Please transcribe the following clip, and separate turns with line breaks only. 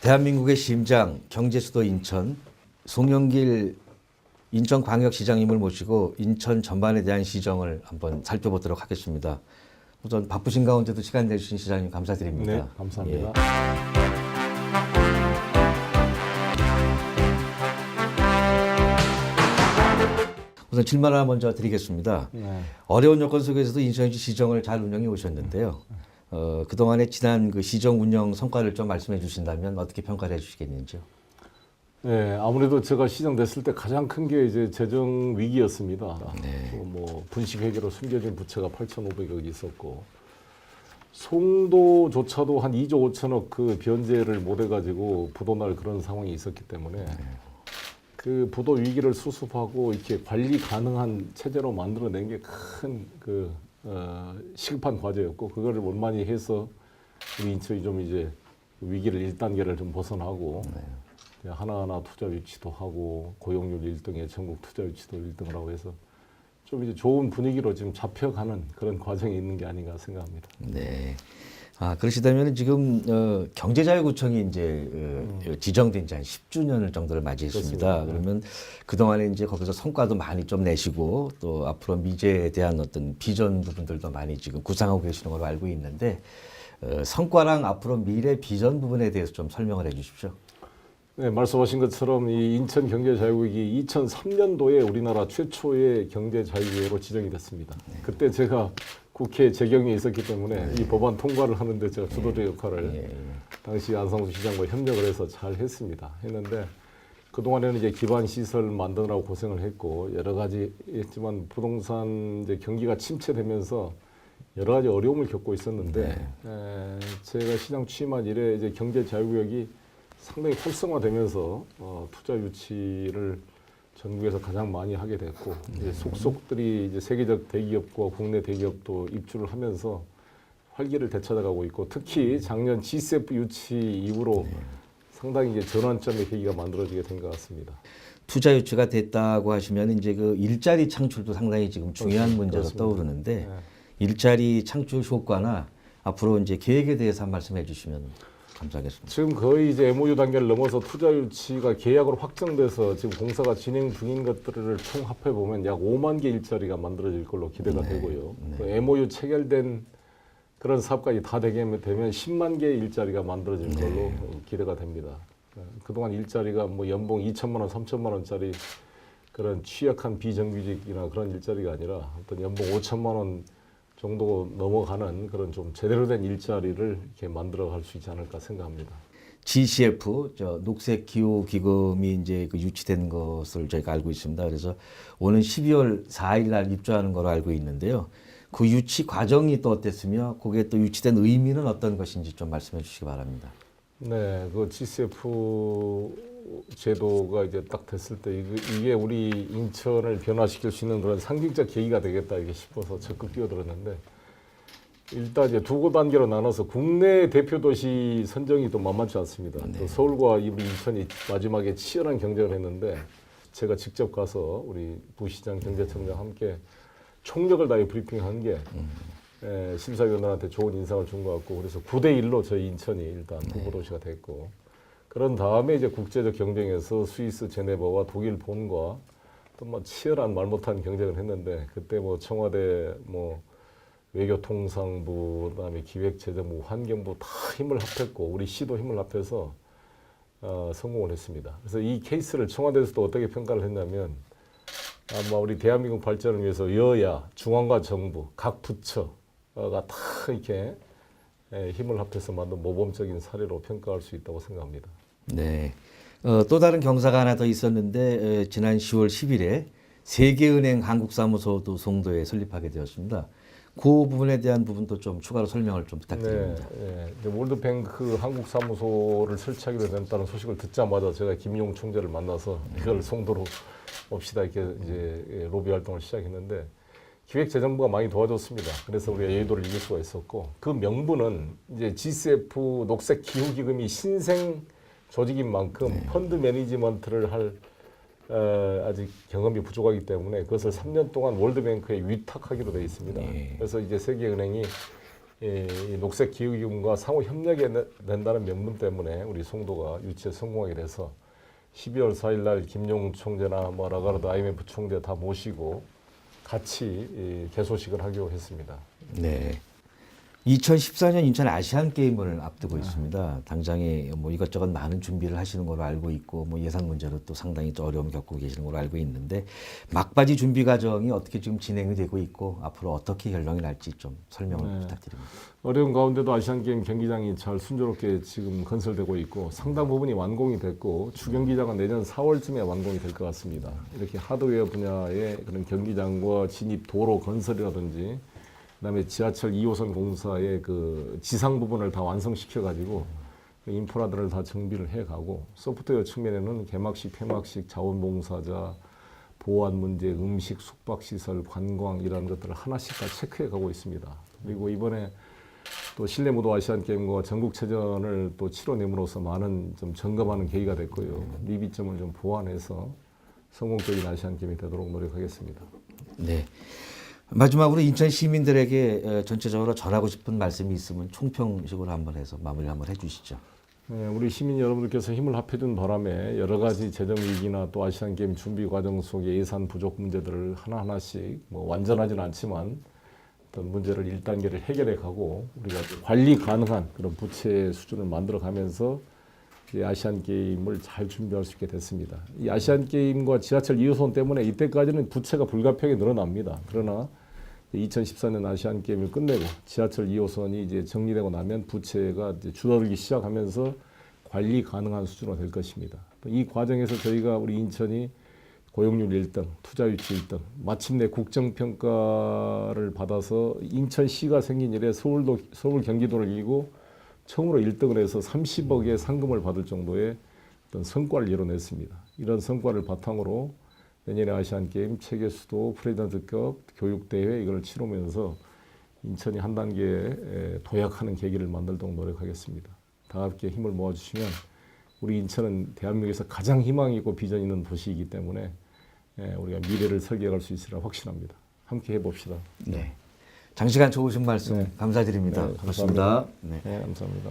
대한민국의 심장, 경제수도 인천, 송영길 인천광역시장님을 모시고 인천 전반에 대한 시정을 한번 살펴보도록 하겠습니다. 우선 바쁘신 가운데도 시간 내주신 시장님 감사드립니다.
네, 감사합니다.
우선 질문 하나 먼저 드리겠습니다.
네.
어려운 여건 속에서도 인천시 시정을 잘 운영해 오셨는데요. 그동안의 지난 그 시정 운영 성과를 좀 말씀해 주신다면 어떻게 평가를 해 주시겠는지요?
네, 아무래도 제가 시정됐을 때 가장 큰 게 이제 재정 위기였습니다.
네.
뭐 분식 회계로 숨겨진 부채가 8,500억 있었고 송도조차도 한 2조 5천억 그 변제를 못 해가지고 부도날 그런 상황이 있었기 때문에 그 부도 위기를 수습하고 이렇게 관리 가능한 체제로 만들어낸 게 큰 시급한 과제였고 그거를 원만히 해서 우리 인천이 좀 이제 위기를 1단계를 좀 벗어나고 하나하나 투자 유치도 하고 고용률 1등에 전국 투자 유치도 1등을 하고 해서 좀 이제 좋은 분위기로 지금 잡혀가는 그런 과정이 있는 게 아닌가 생각합니다.
네. 그러시다면 지금 경제자유구청이 이제 지정된 지 한 10주년을 정도를 맞이했습니다.
그렇습니다.
그러면 그동안에 이제 거기서 성과도 많이 좀 내시고 또 앞으로 미래에 대한 어떤 비전 부분들도 많이 지금 구상하고 계시는 걸로 알고 있는데 성과랑 앞으로 미래 비전 부분에 대해서 좀 설명을 해 주십시오.
네, 말씀하신 것처럼 이 인천 경제자유국이 2003년도에 우리나라 최초의 경제자유국으로 지정이 됐습니다. 그때 제가 국회 재경에 있었기 때문에 이 법안 통과를 하는데 제가 주도적 역할을 당시 안상수 시장과 협력을 해서 잘 했는데 그동안에는 이제 기반 시설 만드느라고 고생을 했고 여러 가지 했지만 부동산 이제 경기가 침체되면서 여러 가지 어려움을 겪고 있었는데 제가 시장 취임한 이래 이제 경제자유구역이 상당히 활성화되면서 투자 유치를 전국에서 가장 많이 하게 됐고 이제 속속들이 이제 세계적 대기업과 국내 대기업도 입주를 하면서 활기를 되찾아가고 있고 특히 작년 GCF 유치 이후로 상당히 이제 전환점의 계기가 만들어지게 된 것 같습니다.
투자 유치가 됐다고 하시면 이제 그 일자리 창출도 상당히 지금 중요한 문제로
그렇습니다.
떠오르는데 일자리 창출 효과나 앞으로 이제 계획에 대해서 한 말씀해 주시면 감사하겠습니다.
지금 거의 이제 MOU 단계를 넘어서 투자 유치가 계약으로 확정돼서 지금 공사가 진행 중인 것들을 총합해 보면 약 5만 개 일자리가 만들어질 걸로 기대가 되고요. 또 MOU 체결된 그런 사업까지 다 되게 되면 10만 개의 일자리가 만들어질 걸로 기대가 됩니다. 그동안 일자리가 뭐 연봉 2천만 원, 3천만 원짜리 그런 취약한 비정규직이나 그런 일자리가 아니라 어떤 연봉 5천만 원 정도 넘어가는 그런 좀 제대로 된 일자리를 이렇게 만들어갈 수 있지 않을까 생각합니다.
GCF 녹색 기후 기금이 이제 그 유치된 것을 저희가 알고 있습니다. 그래서 오는 12월 4일 날 입주하는 걸로 알고 있는데요. 그 유치 과정이 또 어땠으며 그게 또 유치된 의미는 어떤 것인지 좀 말씀해 주시기 바랍니다.
네, 그 GCF 제도가 이제 딱 됐을 때 이게 우리 인천을 변화시킬 수 있는 그런 상징적 계기가 되겠다 이게 싶어서 적극 뛰어들었는데 일단 이제 두 단계로 나눠서 국내 대표 도시 선정이 또 만만치 않습니다. 또 서울과 우리 인천이 마지막에 치열한 경쟁을 했는데 제가 직접 가서 우리 부시장 경제청장 함께 총력을 다해 브리핑한 게 심사위원들한테 좋은 인상을 준 것 같고 그래서 9대1로 저희 인천이 일단 후보도시가 됐고 그런 다음에 이제 국제적 경쟁에서 스위스 제네바와 독일 본과 또 뭐 치열한 말 못한 경쟁을 했는데 그때 뭐 청와대 뭐 외교통상부 그다음에 기획재정부 환경부 다 힘을 합했고 우리 시도 힘을 합해서 성공을 했습니다. 그래서 이 케이스를 청와대에서도 어떻게 평가를 했냐면 아마 우리 대한민국 발전을 위해서 여야 중앙과 정부 각 부처가 다 이렇게 힘을 합해서 만든 모범적인 사례로 평가할 수 있다고 생각합니다.
네. 또 다른 경사가 하나 더 있었는데 지난 10월 10일에 세계은행 한국사무소도 송도에 설립하게 되었습니다. 그 부분에 대한 부분도 좀 추가로 설명을 좀 부탁드립니다.
네. 월드뱅크 한국사무소를 설치하기로 됐다는 소식을 듣자마자 제가 김용 총재를 만나서 이걸 송도로 옵시다 이렇게 이제 로비 활동을 시작했는데 기획재정부가 많이 도와줬습니다. 그래서 우리가 여의도를 이길 수가 있었고 그 명분은 이제 GCF 녹색 기후기금이 신생 조직인 만큼 펀드 매니지먼트를 할 아직 경험이 부족하기 때문에 그것을 3년 동안 월드뱅크에 위탁하기로 되어 있습니다. 그래서 이제 세계은행이 이 녹색 기후기금과 상호 협력해 낸다는 명분 때문에 우리 송도가 유치에 성공하게 돼서 12월 4일 날 김용 총재나 뭐 라가르드 IMF 총재 다 모시고 같이 개소식을 하기로 했습니다.
네. 2014년 인천 아시안 게임을 앞두고 있습니다. 당장에 뭐 이것저것 많은 준비를 하시는 걸로 알고 있고 뭐 예산 문제로 또 상당히 또 어려움 겪고 계시는 걸로 알고 있는데 막바지 준비 과정이 어떻게 지금 진행이 되고 있고 앞으로 어떻게 결론이 날지 좀 설명을 부탁드립니다.
어려운 가운데도 아시안 게임 경기장이 잘 순조롭게 지금 건설되고 있고 상당 부분이 완공이 됐고 주경기장은 내년 4월쯤에 완공이 될 것 같습니다. 이렇게 하드웨어 분야의 그런 경기장과 진입 도로 건설이라든지 그다음에 지하철 2호선 공사의 그 지상 부분을 다 완성시켜 가지고 그 인프라들을 다 정비를 해가고 소프트웨어 측면에는 개막식, 폐막식, 자원봉사자, 보안 문제, 음식, 숙박시설, 관광 이런 것들을 하나씩 다 체크해 가고 있습니다. 그리고 이번에 또 실내 무도 아시안 게임과 전국체전을 또 치러냄으로써 많은 좀 점검하는 계기가 됐고요. 미비점을 좀 보완해서 성공적인 아시안 게임이 되도록 노력하겠습니다.
네. 마지막으로 인천 시민들에게 전체적으로 전하고 싶은 말씀이 있으면 총평식으로 한번 해서 마무리 한번 해주시죠.
네, 우리 시민 여러분들께서 힘을 합해준 바람에 여러 가지 재정 위기나 또 아시안 게임 준비 과정 속에 예산 부족 문제들을 하나하나씩 뭐 완전하지는 않지만 어떤 문제를 1단계를 해결해 가고 우리가 관리 가능한 그런 부채 수준을 만들어 가면서 아시안 게임을 잘 준비할 수 있게 됐습니다. 이 아시안 게임과 지하철 2호선 때문에 이때까지는 부채가 불가피하게 늘어납니다. 그러나 2014년 아시안 게임을 끝내고 지하철 2호선이 이제 정리되고 나면 부채가 이제 줄어들기 시작하면서 관리 가능한 수준으로 될 것입니다. 이 과정에서 저희가 우리 인천이 고용률 1등, 투자 유치 1등, 마침내 국정평가를 받아서 인천시가 생긴 이래 서울 경기도를 이기고 처음으로 1등을 해서 30억의 상금을 받을 정도의 어떤 성과를 이뤄냈습니다. 이런 성과를 바탕으로 내년에 아시안게임 체계수도 프레지던트급 교육대회 이걸 치르면서 인천이 한 단계 도약하는 계기를 만들도록 노력하겠습니다. 다 함께 힘을 모아주시면 우리 인천은 대한민국에서 가장 희망 있고 비전 있는 도시이기 때문에 우리가 미래를 설계할 수 있으리라 확신합니다. 함께 해봅시다.
네. 장시간 좋으신 말씀
네.
감사드립니다.
네,
고맙습니다.
네, 감사합니다.